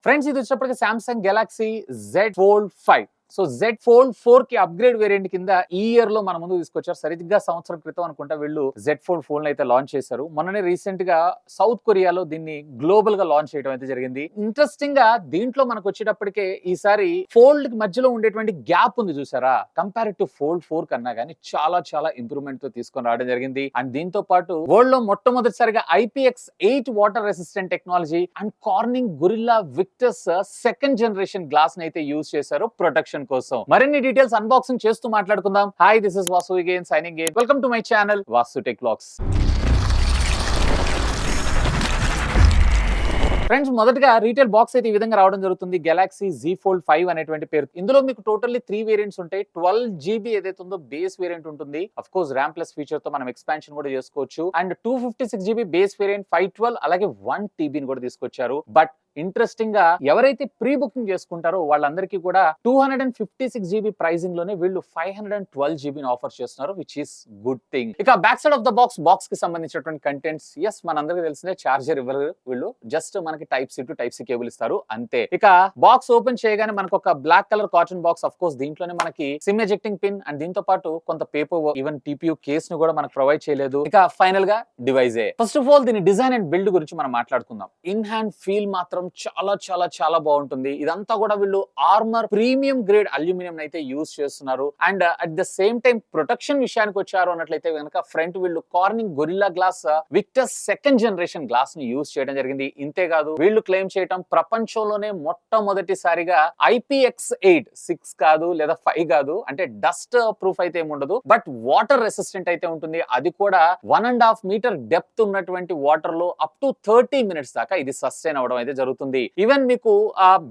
Friends ఇది వచ్చేటప్పటికి Samsung Galaxy Z Fold 5. So Z Fold 4 కి అప్గ్రేడ్ వేరియంట్ కింద ఈ ఇయర్ లో మన ముందు తీసుకొచ్చారు. సరిగ్గా సంవత్సరం క్రితం అనుకుంటా వీళ్ళు Z Fold 4 అయితే లాంచ్ చేశారు. మొన్ననే రీసెంట్ గా సౌత్ కొరియాలో దీన్ని గ్లోబల్ గా లాంచ్ చేయడం అయితే జరిగింది. ఇంట్రెస్టింగ్ గా దీంట్లో మనకు వచ్చేటప్పటికే ఈసారి ఫోల్డ్ కి మధ్యలో ఉండేటువంటి గ్యాప్ ఉంది చూసారా, కంపేర్ టు Fold 4 కన్నా కానీ చాలా చాలా ఇంప్రూవ్మెంట్ తో తీసుకొని రావడం జరిగింది. అండ్ దీంతో పాటు వరల్డ్ లో మొట్టమొదటిసారిగా IPX8 water resistant technology and Corning Gorilla Victus second generation glass ని అయితే యూజ్ చేశారు ప్రొటెక్షన్ కోసం. మరిన్ని డీటెయిల్స్ అన్బాక్సింగ్ చేస్తూ మాట్లాడుకుందాం. Hi, this is Vasu again signing in. Welcome to my channel Vasu tech vlogs. Friends, మొదటగా రీటైల్ బాక్స్ అయితే ఈ విధంగా రావడం జరుగుతుంది. గెలాక్సీ Z Fold 5 అనేటువంటి పేరు. ఇందులో మీకు టోటల్లీ 3 వేరియంట్స్ ఉంటాయి. 12 GB ఏదైతే ఉందో బేస్ వేరియంట్ ఉంటుంది. Of course RAM plus feature తో మనం ఎక్స్పాన్షన్ కూడా చేసుకోవచ్చు. అండ్ 256 GB బేస్ వేరియంట్ 512 అలాగే 1 TB ని కూడా తీసుకొచ్చారు. బట్ ఇంట్రెస్టింగ్ గా ఎవరైతే ప్రీ బుకింగ్ చేసుకుంటారో వాళ్ళందరికీ కూడా 256 GB ప్రైజింగ్ లోనే వీళ్ళు 512 GB ని ఆఫర్ చేస్తున్నారు, విచ్ ఈస్ గుడ్ థింగ్. ఇక back side of the box కి సంబంధించినటువంటి కంటెంట్స్, ఎస్ మనందరికీ తెలిసిందే, చార్జర్ ఇవ్వరు వీళ్ళు, జస్ట్ మనకి type C to type C cable ఇస్తారు అంతే. ఇక బాక్స్ ఓపెన్ చేయగానే మనకు ఒక black colour cotton box. Of course దీంట్లోనే మనకి సిమ్ ఎజెక్టింగ్ పిన్ అండ్ దీంతో పాటు కొంత పేపర్, ఈవెన్ TPU కేస్ ను కూడా మనకు ప్రొవైడ్ చేయలేదు. ఇక ఫైనల్ గా డివైజే. ఫస్ట్ ఆఫ్ ఆల్ దీని డిజైన్ అండ్ బిల్డ్ గురించి మనం మాట్లాడుకుందాం. ఇన్ హ్యాండ్ ఫీల్ మాత్రం చాలా చాలా చాలా బాగుంటుంది. ఇదంతా కూడా వీళ్ళు ఆర్మర్ ప్రీమియం గ్రేడ్ అల్యూమినియం అయితే యూజ్ చేస్తున్నారు. And at the same time protection విషయానికి వచ్చారు అన్నట్లయితే కనుక ఫ్రంట్ వీళ్ళు Corning Gorilla glass Victus second generation glass ని యూజ్ చేయడం జరిగింది. ఇంతేకాదు వీళ్ళు క్లెయిమ్ చేయడం ప్రపంచంలోనే మొట్టమొదటిసారిగా IPX8 6 కాదు లేదా 5 కాదు, అంటే డస్ట్ ప్రూఫ్ అయితే ఏమి ఉండదు, బట్ వాటర్ రెసిస్టెంట్ అయితే ఉంటుంది. అది కూడా 1.5 మీటర్ డెప్త్ ఉన్నటువంటి వాటర్ లో అప్ టు 30 మినిట్స్ దాకా ఇది సస్టైన్ అవడం అయితే జరుగుతుంది. ఈవెన్ మీకు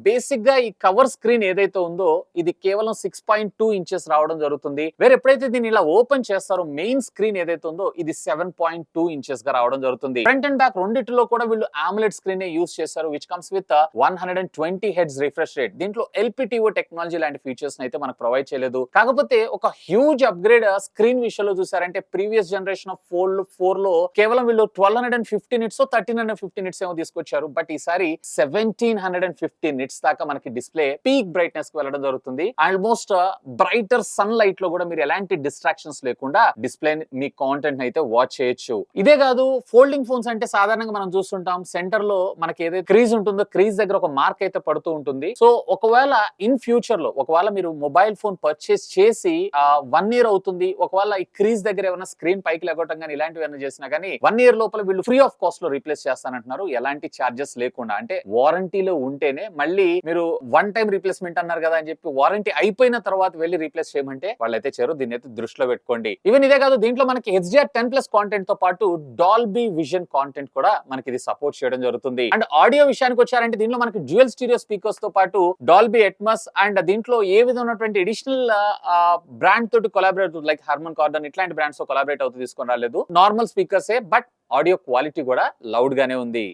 బేసిక్ గా ఈ కవర్ స్క్రీన్ ఏదైతే ఉందో ఇది కేవలం 6.2 ఇంచెస్ రావడం జరుగుతుంది. వేరే ఎప్పుడైతే దీన్ని ఇలా ఓపెన్ చేస్తారో మెయిన్ స్క్రీన్ ఏదైతే ఉందో ఇది 7.2 ఇంచెస్ గా రావడం జరుగుతుంది. ఫ్రంట్ అండ్ బ్యాక్ రెండిట్లో కూడా వీళ్ళు AMOLED స్క్రీన్ యూజ్ చేస్తారు, which comes with 120 Hz refresh rate. దీంట్లో LPTO టెక్నాలజీ లాంటి ఫీచర్స్ అయితే మనకు ప్రొవైడ్ చేయలేదు. కాకపోతే ఒక హ్యూజ్ అప్గ్రేడ్ స్క్రీన్ విషయంలో చూసారంటే ప్రీవియస్ జనరేషన్ ఆఫ్ Fold 4 లో కేవలం వీళ్ళు 1250 నిట్స్ 1350 నిట్స్ ఏమో తీసుకొచ్చారు. బట్ ఈసారి 1750 నిట్స్ దాకా మనకి డిస్ప్లే పీక్ బ్రైట్నెస్ కి వెళ్ళడం జరుగుతుంది. ఆల్మోస్ట్ బ్రైటర్ సన్ లైట్ లో కూడా మీరు ఎలాంటి డిస్ట్రాక్షన్స్ లేకుండా డిస్ప్లే మీ కాంటెంట్ అయితే వాచ్ చేయొచ్చు. ఇదే కాదు, ఫోల్డింగ్ ఫోన్స్ అంటే సాధారణంగా మనం చూస్తుంటాం సెంటర్ లో మనకి ఏదైతే క్రీజ్ ఉంటుందో క్రీజ్ దగ్గర ఒక మార్క్ అయితే పడుతూ ఉంటుంది. సో ఒకవేళ ఇన్ ఫ్యూచర్ లో ఒకవేళ మీరు మొబైల్ ఫోన్ పర్చేస్ చేసి 1 ఇయర్ అవుతుంది, ఒకవేళ ఈ క్రీజ్ దగ్గర ఏమైనా స్క్రీన్ పైకి లెగొట్టడం కానీ ఇలాంటివి ఏమైనా చేసినా కానీ 1 ఇయర్ లోపల వీళ్ళు ఫ్రీ ఆఫ్ కాస్ట్ లో రీప్లేస్ చేస్తానంటున్నారు, ఎలాంటి చార్జెస్ లేకుండా. అంటే వారంటీలో ఉంటేనే మళ్ళీ మీరు 1 టైం రీప్లేస్మెంట్ అన్నారు కదా అని చెప్పి వారంటీ అయిపోయిన తర్వాత వెళ్ళి రీప్లేస్ చేయమంటే వాళ్ళైతే చేరు. దీన్ని అయితే దృష్టిలో పెట్టుకోండి. ఈవెన్ ఇదే కాదు, దీంట్లో మనకి HDR10+ కాంటెంట్ తో పాటు డాల్బీ విజన్ కాంటెంట్ కూడా మనకి ఇది సపోర్ట్ చేయడం జరుగుతుంది. అండ్ ఆడియో విషయానికి వచ్చారంటే దీంట్లో మనకి డ్యూయల్ స్టీరియో స్పీకర్స్ తో పాటు డాల్బీ అట్మాస్ అండ్ దీంట్లో ఏ విధమైనటువంటి ఎడిషనల్ బ్రాండ్ తోటి కొలాబరేట్ లైక్ హార్మన్ కార్డన్ ఇట్లాంటి బ్రాండ్స్ తో కొలాబరేట్ అవుతూ తీసుకొని రాలేదు. నార్మల్ స్పీకర్సే, బట్ ఆడియో క్వాలిటీ కూడా లౌడ్ గానే ఉంది.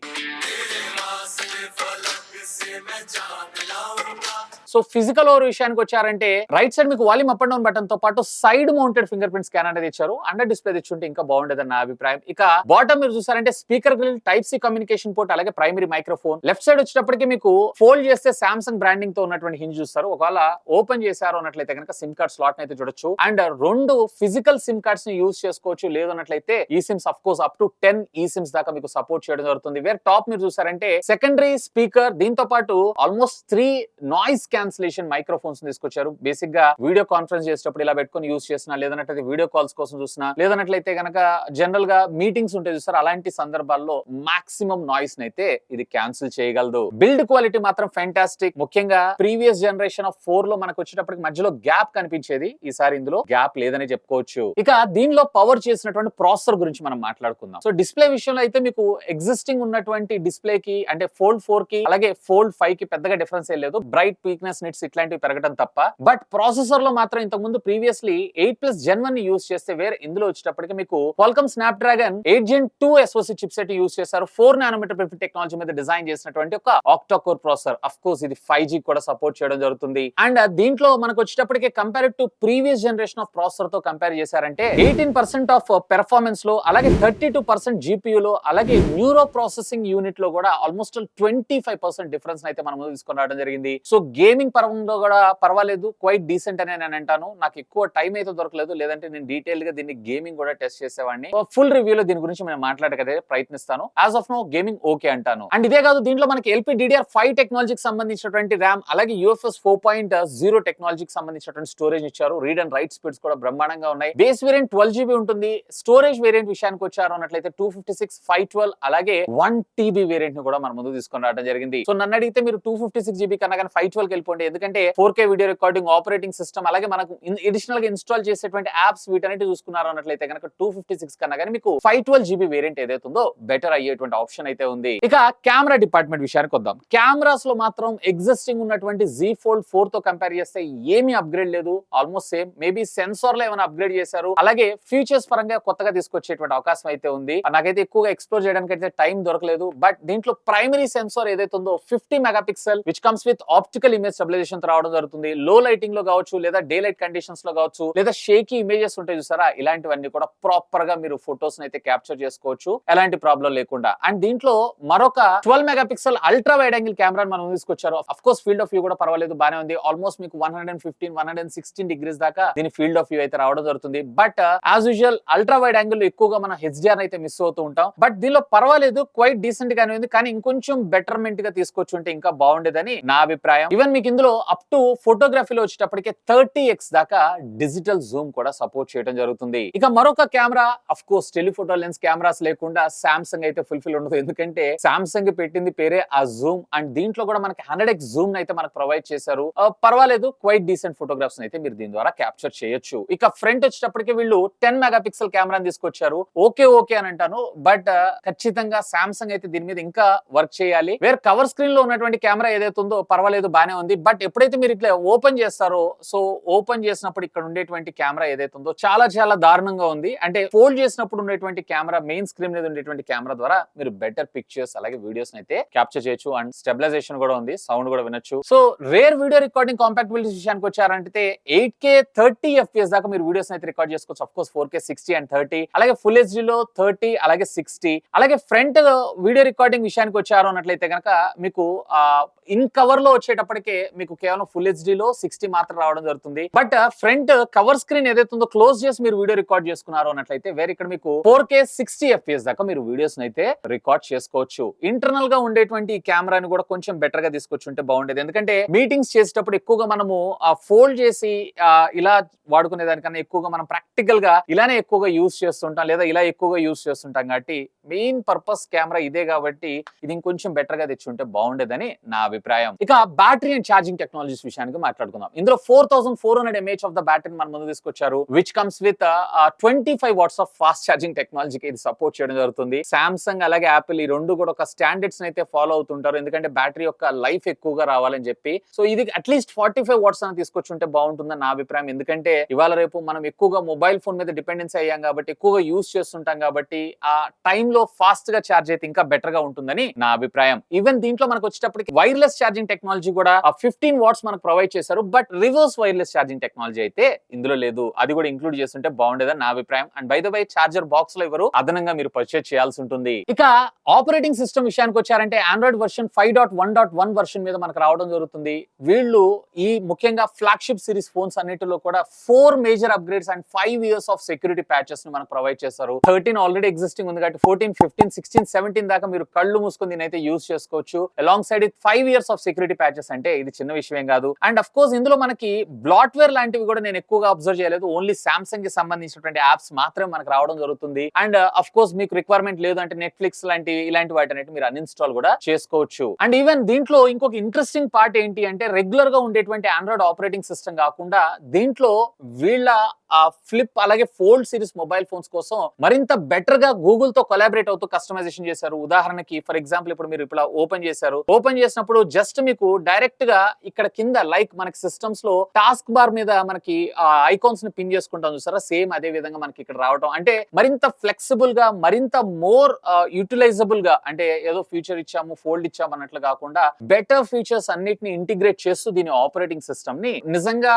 సో ఫిజికల్ ఓవర్ విషయానికి వచ్చారంటే రైట్ సైడ్ మీకు volume up and down button తో పాటు side mounted fingerprint scanner అనేది ఇచ్చారు. అండర్ డిస్ప్లే తెచ్చుంటే ఇంకా బాగుండేదని నా అభిప్రాయం. ఇక బాటమ్ మీరు చూసారంటే speaker grill, type C communication port అలాగే ప్రైమరీ మైక్రోఫోన్. లెఫ్ట్ సైడ్ వచ్చేటప్పటికి మీకు ఫోల్డ్ చేస్తే సామ్సంగ్ బ్రాండింగ్ తో ఉన్నటువంటి హింజ్ చూస్తారు. ఒకవేళ ఓపెన్ చేశారు అన్నట్లయితే కనుక సిమ్ కార్డ్ స్లాట్ అయితే చూడొచ్చు. అండ్ 2 ఫిజికల్ సిమ్ కార్డ్స్ ని యూజ్ చేసుకోవచ్చు. లేదన్నట్లయితే eSIMs of course up to 10 ఈ సిమ్స్ దాకా మీకు సపోర్ట్ చేయడం జరుగుతుంది. వేరే టాప్ మీరు చూసారంటే సెకండరీ స్పీకర్, దీంతో పాటు ఆల్మోస్ట్ 3 నాయిస్ క్యాన్సిలేషన్ మైక్రోఫోన్స్ తీసుకొచ్చారు. బేసిక్ గా వీడియో కాన్ఫరెన్స్ చేసేటప్పుడు ఇలా పెట్టుకొని యూజ్ చేసినా, లేదన్నట్లయితే వీడియో కాల్స్ కోసం చూసినా, లేదన్నట్లయితే కనుక జనరల్ గా మీటింగ్స్ ఉంటాయి చూస్తారు, అలాంటి సందర్భాల్లో మాక్సిమం నాయిస్ అయితే ఇది క్యాన్సిల్ చేయగలదు. బిల్డ్ క్వాలిటీ మాత్రం ఫ్యాంటాస్టిక్. ముఖ్యంగా ప్రీవియస్ జనరేషన్ ఆఫ్ 4 లో మనకు వచ్చేటప్పటికి మధ్యలో గ్యాప్ కనిపించేది, ఈసారి ఇందులో గ్యాప్ లేదని చెప్పుకోవచ్చు. ఇక దీనిలో పవర్ చేసినటువంటి ప్రాసెసర్ గురించి మనం మాట్లాడుకుందాం. సో డిస్ప్లే విషయంలో అయితే మీకు ఎగ్జిస్టింగ్ ఉన్నటువంటి డిస్ప్లే కి అంటే Fold 4 కి అలాగే Fold 5 కి పెద్దగా డిఫరెన్స్ ఏ లేదు. బ్రైట్ పీక్నెస్ నిట్స్ ఇట్లాంటివి పెరగడం తప్ప. బట్ ప్రాసెసర్ లో మాత్రం ఇంతకు ముందు ప్రీవియస్లీ 8+ Gen 1 ని యూజ్ చేస్తే వేరే ఇందులో వచ్చేటప్పటికి మీకు Qualcomm Snapdragon 8 Gen 2 SoC chipset use చేశారు. 4 నానోమీటర్ ప్రిఫిక్ టెక్నాలజీ మీద డిజైన్ చేసినటువంటి ఒక octa core processor. Of course ఇది 5G కూడా సపోర్ట్ చేయడం జరుగుతుంది. అండ్ దీంట్లో మనకు వచ్చేటప్పటికి compare to previous generation of processor తో కంపేర్ చేశారంటే 18% ఆఫ్ పెర్ఫార్మెన్స్ లో, అలాగే 32% GPU లో, అలాగే న్యూరో ప్రాసెసింగ్ యూనిట్ లో కూడా ఆల్మోస్ట్ 25% డిఫరెన్స్ అయితే మనం ముందు తీసుకొని రావడం జరిగింది. సో గేమింగ్ పరంగా కూడా పర్వాలేదు, క్వైట్ డీసెంట్ అని నేను అంటాను. నాకు ఎక్కువ టైం అయితే దొరకలేదు, లేదంటే నేను డీటెయిల్ గా దీన్ని గేమింగ్ కూడా టెస్ట్ చేసేవాడిని. ఫుల్ రివ్యూలో దీని గురించి నేను మాట్లాడకదే ప్రయత్నిస్తాను. As of now gaming okay అంటాను. అండ్ ఇదే కాదు, దీంట్లో మనకి LPDDR5 టెక్నాలజీకి సంబంధించినటువంటి ర్యామ్, అలాగే UFS 4.0 టెక్నాలజీకి సంబంధించినటువంటి స్టోరేజ్ ఇచ్చారు. రీడ్ అండ్ రైట్ స్పీడ్స్ కూడా బ్రహ్మాండంగా ఉన్నాయి. బేస్ వేరియంట్ 12GB ఉంటుంది. స్టోరేజ్ వేరియంట్ విషయానికి వచ్చారు అన్నట్లయితే 256, 512 అలాగే 1TB వేరియంట్ ని కూడా మనం ముందు తీసుకొని రావడం జరిగింది. సో నన్ను అడిగితే మీరు 256GB కన్నా కానీ 512 కి వెళ్ళిపోండి. ఎందుకంటే 4K video recording, operating system, అలాగే మనకు అడిషనల్ గా ఇన్స్టాల్ చేసేటువంటి యాప్స్ వీటన్నిటి చూసుకున్నారు అన్నట్లయితే కనుక 256 కన్నా కానీ మీకు 512GB వేరియంట్ ఏదైతే ఉందో బెటర్ అయ్యేటువంటి ఆప్షన్ అయితే ఉంది. ఇక కెమెరా డిపార్ట్మెంట్ విషయానికి వద్దాం. కెమెరాస్ లో మాత్రం ఎగ్జిస్టింగ్ ఉన్నటువంటి Z Fold 4 తో కంపేర్ చేస్తే ఏమీ అప్గ్రేడ్ లేదు, ఆల్మోస్ట్ సేమ్. మేబీ సెన్సార్ లో ఏమైనా అప్గ్రేడ్ చేశారు, అలాగే ఫీచర్స్ పరంగా కొత్తగా తీసుకొచ్చేటువంటి అవకాశం అయితే ఉంది. నాకైతే ఎక్కువగా ఎక్స్ప్లోర్ చేయడానికి అయితే టైం దొరకలేదు. బట్ దీంట్లో ప్రైమరీ సెన్సార్ ఏదైతే ఉందో 50 megapixel which comes with optical image stabilisation తో రావడం జరుగుతుంది. లో లైటింగ్ లో కావచ్చు, లేదా డే లైట్ కండిషన్స్ లో కావచ్చు, లేదా షేకీ ఇమేజెస్ ఉంటాయి చూసారా, ఇలాంటివన్నీ కూడా ప్రాపర్ గా మీరు ఫొటోస్ అయితే క్యాప్చర్ చేసుకోవచ్చు ఎలాంటి ప్రాబ్లం లేకుండా. అండ్ దీంట్లో మరొక 12 megapixel ultra wide angle camera మనం తీసుకొచ్చారు. Of course field of view కూడా పర్వాలేదు, బానే ఉంది. ఆల్మోస్ట్ మీకు 115, 116 డిగ్రీస్ దాకా దీని ఫీల్డ్ ఆఫ్ వ్యూ అయితే రావడం జరుగుతుంది. But as usual ultra wide angle లో ఎక్కువగా మనం HDR అయితే మిస్ అవుతూ ఉంటాం. బట్ దీనిలో పర్వాలేదు, క్వైట్ డీసెంట్ గానే ఉంది. కానీ ఇంకొంచెం బెటర్మెంట్ గా తీసుకొచ్చుంటే ఇంకా బాగుండేదని నా అభిప్రాయం. ఈవెన్ మీకు ఇందులో అప్ టు ఫోటోగ్రఫీలో వచ్చేటప్పటికే 30x దాకా డిజిటల్ జూమ్ కూడా సపోర్ట్ చేయడం జరుగుతుంది. ఇక మరొక camera, of course telephoto lens cameras లేకుండా సామ్సంగ్ అయితే ఫుల్ఫిల్ ఉండదు. ఎందుకంటే సామ్సంగ్ పెట్టింది పేరే ఆ జూమ్. అండ్ దీంట్లో కూడా మనకి 100x జూమ్ అయితే మనకు ప్రొవైడ్ చేశారు. పర్వాలేదు, క్వైట్ డీసెంట్ ఫోటోగ్రాఫ్స్ అయితే మీరు దీని ద్వారా క్యాప్చర్ చేయొచ్చు. ఇక ఫ్రంట్ వచ్చేటప్పటికి వీళ్ళు 10 మెగాపిక్సెల్ కెమెరాని తీసుకొచ్చారు. ఓకే అని అంటాను. బట్ ఖచ్చితంగా సామ్సంగ్ అయితే దీని మీద ఇంకా వర్క్ చేయాలి. వేరే కవర్ స్క్రీన్ లో ఉన్నటువంటి కెమెరా ఏదైతే ఉందో పర్వాలేదు, బానే ఉంది. బట్ ఎప్పుడైతే మీరు ఇట్లా ఓపెన్ చేస్తారో, సో ఓపెన్ చేసినప్పుడు ఇక్కడ ఉండేటువంటి కెమెరా ఏదైతే ఉందో చాలా చాలా దారుణంగా ఉంది. అంటే ఫోల్డ్ చేసినప్పుడు ఉండేటువంటి కెమెరా, మెయిన్ స్క్రీన్ మీద ఉండేటువంటి కెమెరా ద్వారా మీరు బెటర్ పిక్చర్స్ అలాగే వీడియోస్ అయితే క్యాప్చర్ చేయొచ్చు. అండ్ స్టెబిలైజేషన్ కూడా ఉంది, సౌండ్ కూడా వినొచ్చు. సో రేర్ వీడియో రికార్డింగ్ కాంపాక్టబిలిటీ విషయానికి వచ్చారంటే 8K 30 FPS దాకా మీరు వీడియోస్ అయితే రికార్డ్ చేసుకోవచ్చు. అఫ్ కోర్స్ 4K 60 and 30, అలాగే ఫుల్ HD లో 30, అలాగే 60. అలాగే ఫ్రంట్ వీడియో రికార్డింగ్ విషయానికి వచ్చారు అన్నట్లయితే కనుక మీకు ఇన్ కవర్ లో వచ్చేటప్పటికే మీకు కేవలం ఫుల్ HD లో 60 మాత్రం రావడం జరుగుతుంది. బట్ ఫ్రంట్ కవర్ స్క్రీన్ ఏదైతే ఉందో క్లోజ్ చేసి మీరు వీడియో రికార్డ్ చేసుకున్నారు అన్నట్లయితే వేరే ఇక్కడ మీకు 4K 60 FPS దాకా మీరు వీడియోస్ అయితే రికార్డ్ చేసుకోవచ్చు. ఇంటర్నల్ గా ఉండేటువంటి ఈ కెమెరాని కూడా కొంచెం బెటర్ గా తీసుకొచ్చుంటే బాగుండేది. ఎందుకంటే మీటింగ్స్ చేసేటప్పుడు ఎక్కువగా మనము ఫోల్డ్ చేసి ఇలా వాడుకునే దానికన్నా ఎక్కువగా మనం ప్రాక్టికల్ గా ఇలానే ఎక్కువగా యూజ్ చేస్తుంటాం, లేదా ఇలా ఎక్కువగా యూజ్ చేస్తుంటాం. కాబట్టి మెయిన్ పర్పస్ కెమెరా ఇదే కాబట్టి ఇది ఇంకొంచెం బెటర్ గా తెచ్చుంటే బాగుండేదని నా అభిప్రాయం. ఇక బ్యాటరీ అండ్ ఛార్జింగ్ టెక్నాలజీస్ విషయానికి మాట్లాడుకుందాం. ఇందులో 4400 mAh ఆఫ్ ద బ్యాటరీ మన ముందు తీసుకొచ్చారు, which comes with 25 watts of fast charging టెక్నాలజీకి ఇది సపోర్ట్ చేయడం జరుగుతుంది. సామ్సంగ్ అలాగే యాపిల్ ఈ రెండు కూడా ఒక స్టాండర్డ్స్ అయితే ఫాలో అవుతుంటారు, ఎందుకంటే బ్యాటరీ యొక్క లైఫ్ ఎక్కువగా రావాలని చెప్పి. సో ఇది అట్లీస్ట్ 45 watts అని తీసుకొచ్చుంటే బాగుంటుందని నా అభిప్రాయం. ఎందుకంటే ఇవాళ రేపు మనం ఎక్కువగా మొబైల్ ఫోన్ మీద డిపెండెన్సీ అయ్యాం కాబట్టి, ఎక్కువగా యూజ్ చేస్తుంటాం కాబట్టి ఆ టైమ్ లో ఫాస్ట్ గా ఛార్జ్ అయితే ఇంకా బెటర్ గా ఉంటుందని నా అభిప్రాయం. ఈవెన్ దీంట్లో మనకు వచ్చేటప్పటికి వైర్లెస్ ఛార్జింగ్ టెక్నాలజీ కూడా 15 watts మనకు ప్రొవైడ్ చేశారు. But reverse wireless charging technology అయితే ఇందులో లేదు. అది కూడా ఇంక్లూడ్ చేస్తుంటే బాగుండేదని నా అభిప్రాయం. And by the way charger box లో ఎవరు అదనంగా మీరు పర్చేజ్ చేయాల్సి ఉంటుంది. ఇక ఆపరేటింగ్ సిస్టమ్ విషయానికి వచ్చారంటే ఆండ్రాయిడ్ వర్షన్ 5.1.1 వర్షన్ మీద మనకు రావడం జరుగుతుంది. వీళ్ళు ఈ ముఖ్యంగా ఫ్లాగ్షిప్ సిరీస్ ఫోన్స్ అన్నిటిలో కూడా 4 major upgrades and 5 years of security patches ని మనకు ప్రొవైడ్ చేస్తారు. 13 ఆల్రెడీ ఎగ్జిస్టింగ్ ఉంది కాబట్టి 14, 15, 16, 17 దాకా మీరు కళ్ళు మూసుకొని దీనైతే యూజ్ చేసుకోవచ్చు. Along side 5 years of security patches అంటే ఇది చిన్న విషయం కాదు. అండ్ అఫ్ కోర్స్ ఇందులో మనకి బ్లాట్వేర్ లాంటివి కూడా నేను ఎక్కువగా అబ్జర్వ్ చేయలేదు. ఓన్లీ సామ్సంగ్ కి సంబంధించినటువంటి యాప్స్ మాత్రమే మనకు రావడం జరుగుతుంది. అండ్ అఫ్ కోర్స్ మీకు రిక్వైర్మెంట్ లేదు అంటే నెట్ఫ్లిక్స్ లాంటి ఇలాంటి వాటి అనేది మీరు అన్ఇన్స్టాల్ కూడా చేసుకోవచ్చు. అండ్ ఈవెన్ దీంట్లో ఇంకొక ఇంట్రెస్టింగ్ పార్ట్ ఏంటి అంటే రెగ్యులర్ గా ఉండేటువంటి ఆండ్రాయిడ్ ఆపరేటింగ్ సిస్టమ్ కాకుండా దీంట్లో వీళ్ళ ఫ్లిప్ అలాగే ఫోల్డ్ సిరీస్ మొబైల్ ఫోన్స్ కోసం మరింత బెటర్ గా గూగుల్ తో కొలాబరేట్ అవుతూ కస్టమైజేషన్ చేశారు. ఉదాహరణకి ఫర్ ఎగ్జాంపుల్ ఇప్పుడు మీరు ఇప్పుడు ఓపెన్ చేశారు, ఓపెన్ చేసినప్పుడు జస్ట్ మీకు డైరెక్ట్ గా ఇక్కడ కింద లైక్ మనకి సిస్టమ్స్ లో టాస్క్ బార్ మీద మనకి ఐకాన్స్ ని పిన్ చేసుకుంటాం చూసారా, సేమ్ అదే విధంగా మనకి ఇక్కడ రావడం అంటే మరింత ఫ్లెక్సిబుల్ గా మరింత మోర్ యూటిలైజబుల్ గా, అంటే ఏదో ఫీచర్ ఇచ్చాము ఫోల్డ్ ఇచ్చాము అన్నట్లు కాకుండా బెటర్ ఫీచర్స్ అన్నిటిని ఇంటిగ్రేట్ చేస్తూ దీని ఆపరేటింగ్ సిస్టమ్ ని నిజంగా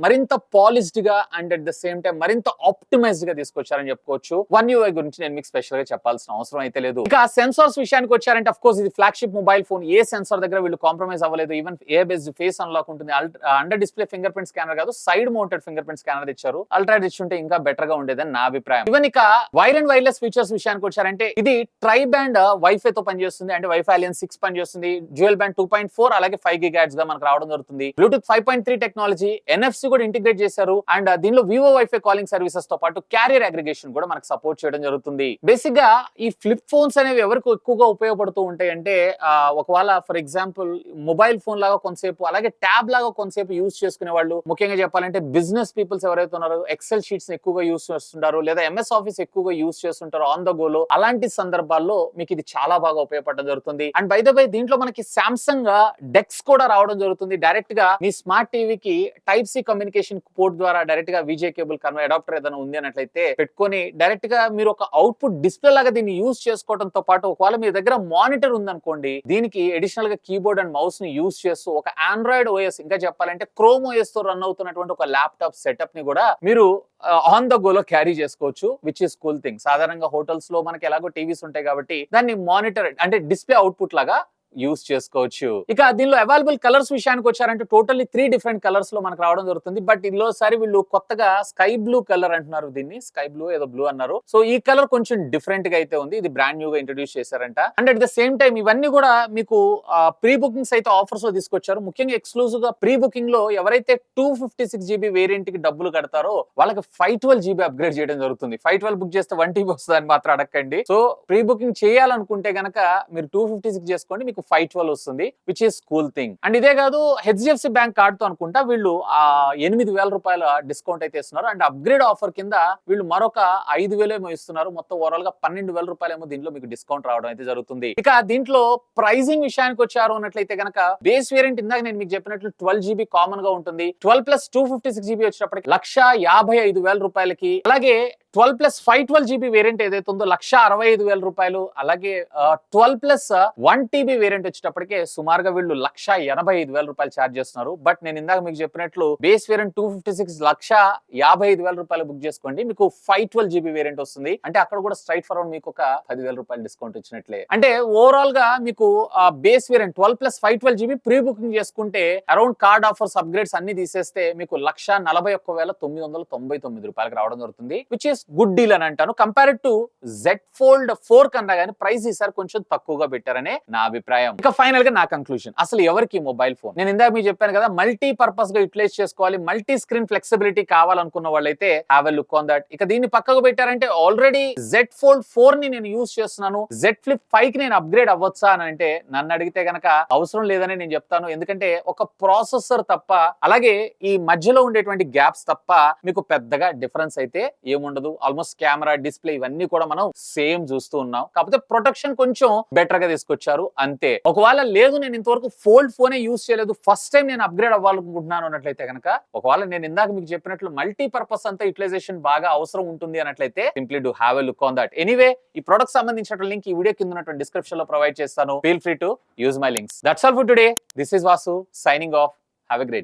మరింత పాలిష్డ్ గా and at the same time మరింత ఆప్టిమైజ్డ్ గా తీసుకొచ్చారని చెప్పుకోవచ్చు. వన్ యూఐ గురించి నేను మీకు స్పెషల్ గా చెప్పాల్సిన అవసరం అయితే లేదు. ఇక సెన్సార్స్ విషయానికి వచ్చారంటే అఫ్ కోర్స్ ఇది ఫ్లాగ్షిప్ మొబైల్ ఫోన్. ఏ సెన్సార్ దగ్గర వీళ్ళు కాంప్రమైజ్ అవ్వలేదు. Even a based face unlock ఉంటుంది. Under display fingerprint scanner కాదు, side mounted fingerprint scanner ఇచ్చారు. అల్ట్రా ఇచ్చుంటే ఇంకా బెటర్ గా ఉండేదని నా అభిప్రాయం. ఈవెన్ ఇక వైర్ అండ్ వైర్లెస్ ఫీచర్స్ విషయానికి వచ్చారంటే ఇది ట్రై బ్యాండ్ వైఫై తో పనిచేస్తుంది. అంటే వైఫై అలియన్స్ 6 పనిచేస్తుంది. డ్యూయల్ బ్యాండ్ 2.4 అలాగే 5 GHz గా మనకు రావడం జరుగుతుంది. బ్లూటూత్ 5.3 టెక్నాలజీ, ఎన్ఎఫ్సి కూడా ఇంటిగ్రేట్ చేశారు. అండ్ దీనిలో వివో వైఫై కాలింగ్ సర్వీసెస్ తో పాటు క్యారియర్ అగ్రిగేషన్ కూడా మనకు సపోర్ట్ చేయడం జరుగుతుంది. బేసిక్ గా ఈ ఫ్లిప్ ఫోన్స్ అనేవి ఎవరికి ఎక్కువగా ఉపయోగపడుతూ ఉంటాయి అంటే ఒకవేళ ఫర్ ఎగ్జాంపుల్ మొబైల్ ఫోన్ లాగా కొంతసేపు అలాగే ట్యాబ్ లాగా కొంతసేపు యూజ్ చేసుకునే వాళ్ళు, ముఖ్యంగా చెప్పాలంటే బిజినెస్ పీపుల్స్ ఎవరైతే ఉన్నారో ఎక్సెల్ షీట్స్ ఎక్కువగా యూజ్ చేస్తుంటారు లేదా ఎంఎస్ ఆఫీస్ ఎక్కువగా యూజ్ చేస్తుంటారు ఆన్ ద గోలో, అలాంటి సందర్భాల్లో మీకు ఇది చాలా బాగా ఉపయోగపడడం జరుగుతుంది. అండ్ బై ద బై దీంట్లో మనకి సామ్సంగ్ డెక్స్ కూడా రావడం జరుగుతుంది. డైరెక్ట్ గా మీ స్మార్ట్ టీవీకి టైప్ సి కమ్యూనికేషన్ పోర్ట్ ద్వారా డైరెక్ట్ గా విజే కేబుల్ అడాప్టర్ ఏదైనా ఉంది అన్నట్లయితే పెట్టుకొని డైరెక్ట్ గా మీరు ఒక అవుట్పుట్ డిస్ప్లే లాగా దీన్ని యూజ్ చేసుకోవడంతో పాటు ఒకవేళ మీ దగ్గర మానిటర్ ఉందనుకోండి, దీనికి అడిషనల్ గా కీబోర్డ్ అండ్ మౌస్ ని యూజ్ చేస్తూ ఒక ఆండ్రాయిడ్ ఓఎస్, ఇంకా చెప్పాలంటే క్రోమ్ ఓఎస్ తో రన్ అవుతున్నటువంటి ఒక ల్యాప్టాప్ సెటప్ ని కూడా మీరు ఆన్ ద గోలో క్యారీ చేసుకోవచ్చు, విచ్ ఇస్ కూల్ థింగ్. సాధారణంగా హోటల్స్ లో మనకి ఎలాగో టీవీస్ ఉంటాయి కాబట్టి దాన్ని మానిటర్ అంటే డిస్ప్లే అవుట్పుట్ లాగా యూస్ చేసుకోవచ్చు. ఇక దీనిలో అవైలబుల్ కలర్స్ విషయానికి వచ్చారంటే టోటల్లీ 3 డిఫరెంట్ కలర్స్ లో మనకు రావడం జరుగుతుంది. బట్ ఇందులోసారి వీళ్ళు కొత్తగా స్కై బ్లూ కలర్ అంటున్నారు. దీన్ని స్కై బ్లూ ఏదో బ్లూ అన్నారు. సో ఈ కలర్ కొంచెం డిఫరెంట్ గా అయితే ఉంది. ఇది బ్రాండ్ న్యూ గా ఇంట్రొడ్యూస్ చేశారంట. And at the same time ఇవన్నీ కూడా మీకు ప్రీ బుకింగ్స్ అయితే ఆఫర్స్ లో తీసుకొచ్చారు. ముఖ్యంగా ఎక్స్క్లూజివ్ గా ప్రీ బుకింగ్ లో ఎవరైతే 256 GB వేరియంట్ కి డబ్బులు కడతారో వాళ్ళకి 512 GB అప్గ్రేడ్ చేయడం జరుగుతుంది. 512 బుక్ చేస్తే 1 TB వస్తుందని మాత్రం అడగండి. సో ప్రీ బుకింగ్ చేయాలనుకుంటే గనక మీరు 256 చేసుకోండి, మీకు 512 వస్తుంది, which is cool thing. And ఇదే కాదు, హెచ్డిఎఫ్సి బ్యాంక్ కార్డ్ తో అనుకుంటా వీళ్ళు 8,000 రూపాయల డిస్కౌంట్ అయితే ఇస్తున్నారు. అండ్ అప్గ్రేడ్ ఆఫర్ కింద వీళ్ళు మరొక 5,000 ఏమో ఇస్తున్నారు. మొత్తం ఓవరాల్ గా 12,000 రూపాయలు ఏమో దీంట్లో మీకు డిస్కౌంట్ రావడం అయితే జరుగుతుంది. ఇక దీంట్లో ప్రైజింగ్ విషయానికి వచ్చారు అన్నట్లయితే కనుక బేస్ వేరియంట్ ఇందాక నేను మీకు చెప్పినట్లు 12 GB కామన్ గా ఉంటుంది. 12 ప్లస్ 256 GB వచ్చేటప్పటికి 1,55,000 రూపాయలకి, అలాగే 12 ప్లస్ 512 GB వేరియంట్ ఏదైతే ఉందో 1,65,000 రూపాయలు, అలాగే 12 ప్లస్ 1 TB వేరియంట్ వచ్చేటప్పటికే సుమారుగా వీళ్ళు 1,85,000 రూపాయలు ఛార్జ్ చేస్తున్నారు. బట్ నేను ఇందాక మీకు చెప్పినట్లు బేస్ వేరియంట్ 256 1,55,000 రూపాయలు బుక్ చేసుకోండి, మీకు 512 GB వేరియంట్ వస్తుంది. అంటే అక్కడ కూడా స్ట్రైట్ ఫార్వర్డ్ మీకు ఒక 10,000 రూపాయలు డిస్కౌంట్ వచ్చినట్లే. అంటే ఓవరాల్ గా మీకు base variant 12 plus 512 GB pre booking చేసుకుంటే అరౌండ్ కార్డ్ ఆఫర్స్ అప్గ్రేడ్స్ అన్ని తీసేస్తే మీకు 1,41,999 రూపాయలకు రావడం జరుగుతుంది, విచ్ ఇస్ గుడ్ డీల్ అని అంటాను. కంపేర్డ్ టు జెడ్ ఫోల్డ్ 4 కన్నా కానీ ప్రైస్ ఈసారి కొంచెం తక్కువగా పెట్టారనే నా అభిప్రాయం. ఇక ఫైనల్ గా నా కంక్లూజన్, అసలు ఎవరికి మొబైల్ ఫోన్? నేను ఇందాక మీకు చెప్పాను కదా, మల్టీ పర్పస్ గా యూటిలైజ్ చేసుకోవాలి, మల్టీ స్క్రీన్ ఫ్లెక్సిబిలిటీ కావాలనుకున్న వాళ్ళైతే have a look on that. ఇక దీన్ని పక్కకు పెట్టారంటే ఆల్రెడీ జెడ్ ఫోల్డ్ 4 ని నేను యూజ్ చేస్తున్నాను, జెడ్ ఫ్లిప్ 5 కి నేను అప్గ్రేడ్ అవ్వచ్చా అని అంటే నన్ను అడిగితే గనక అవసరం లేదని నేను చెప్తాను. ఎందుకంటే ఒక ప్రాసెసర్ తప్ప, అలాగే ఈ మధ్యలో ఉండేటువంటి గ్యాప్స్ తప్ప మీకు పెద్దగా డిఫరెన్స్ అయితే ఏముండదు. ఆల్మోస్ట్ కెమెరా, డిస్ప్లే ఇవన్నీ కూడా మనం సేమ్ చూస్తూ ఉన్నాం. కాకపోతే ప్రొటెక్షన్ కొంచెం బెటర్ గా తీసుకొచ్చారు అంతే. ఒకవేళ లేదు నేను ఇంతవరకు ఫోల్డ్ ఫోనే యూజ్ చేయలేదు, ఫస్ట్ టైం నేను అప్గ్రేడ్ అవ్వాలనుకుంటున్నాను అన్నట్లయితే కనుక, ఒకవేళ నేను ఇందాక మీకు చెప్పినట్లు మల్టీ పర్పస్ అంతా యూటిలైజేషన్ బాగా అవసరం ఉంటుంది అన్నట్లయితే simply do have a look on that. Anyway ఈ ప్రొడక్ట్ సంబంధించిన లింక్ ఈ వీడియో కింద ఉన్నటువంటి డిస్క్రిప్షన్ లో ప్రొవైడ్ చేస్తాను. Feel free to use my links. That's all for today. This is Vasu signing off. Have a great day.